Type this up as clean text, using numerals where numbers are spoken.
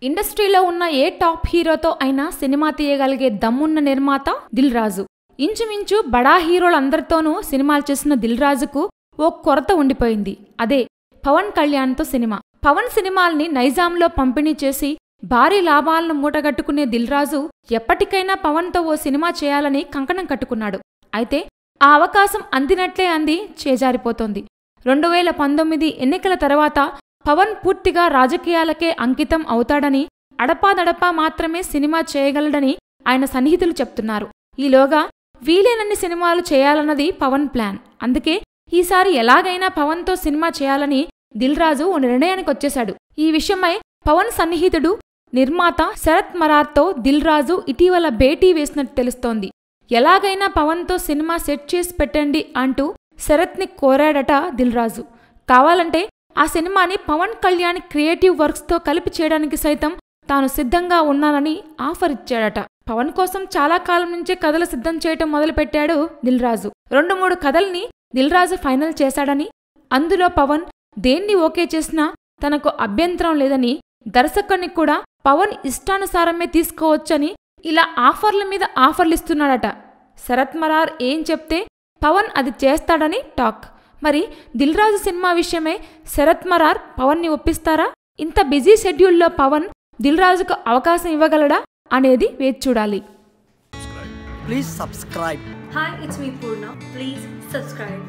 ఇండస్ట్రీలో ఉన్న ఏ టాప్ హీరోతో అయినా సినిమా తీయగలిగే దమ్మున్న నిర్మాత దిల్ రాజు. ఇంచుమించు బడా హీరోలందరితోనూ సినిమాలు చేసిన దిల్ రాజుకు ఓ కొరత ఉండిపోయింది. అదే పవన్ కళ్యాణ్తో సినిమా. పవన్ సినిమాల్ని నైజాంలో పంపిణీ చేసి భారీ లాభాలను మూటగట్టుకునే దిల్ రాజు ఎప్పటికైనా పవన్తో ఓ సినిమా చేయాలని కంకణం కట్టుకున్నాడు. అయితే ఆ అవకాశం అందినట్లే అంది చేజారిపోతోంది. 2019 ఎన్నికల తర్వాత పవన్ పూర్తిగా రాజకీయాలకే అంకితం అవుతాడని, అడపాదడపా మాత్రమే సినిమా చేయగలడని ఆయన సన్నిహితులు చెప్తున్నారు. ఈలోగా వీలైనన్ని సినిమాలు చేయాలన్నది పవన్ ప్లాన్. అందుకే ఈసారి ఎలాగైనా పవన్తో సినిమా చేయాలని దిల్ రాజు ఓ నిర్ణయానికొచ్చేశాడు. ఈ విషయమై పవన్ సన్నిహితుడు నిర్మాత శరత్ మరార్తో దిల్ రాజు ఇటీవల భేటీ వేసినట్టు తెలుస్తోంది. ఎలాగైనా పవన్తో సినిమా సెట్ చేసి పెట్టండి అంటూ శరత్ని కోరాడట దిల్ రాజు. కావాలంటే ఆ సినిమాని పవన్ కళ్యాణ్ క్రియేటివ్ వర్క్స్తో కలిపి చేయడానికి సైతం తాను సిద్ధంగా ఉన్నానని ఆఫర్ ఇచ్చాడట. పవన్ కోసం చాలా కాలం నుంచే కథలు సిద్ధం చేయటం మొదలుపెట్టాడు దిల్ రాజు. 2-3 కథల్ని దిల్ రాజు ఫైనల్ చేశాడని, అందులో పవన్ దేన్ని ఓకే చేసినా తనకు అభ్యంతరం లేదని, దర్శకుడిని కూడా పవన్ ఇష్టానుసారమే తీసుకోవచ్చని ఇలా ఆఫర్ల మీద ఆఫర్లిస్తున్నాడట. శరత్ మరార్ ఏం చెప్తే పవన్ అది చేస్తాడని టాక్. మరి దిల్ రాజు సినిమా విషయమే శరత్ మరార్ పవన్ని ఒప్పిస్తారా? ఇంత బిజీ షెడ్యూల్లో పవన్ దిల్ రాజుకు అవకాశం ఇవ్వగలడా అనేది వేచి చూడాలి. Please subscribe. Hi, it's me Purna. Please subscribe.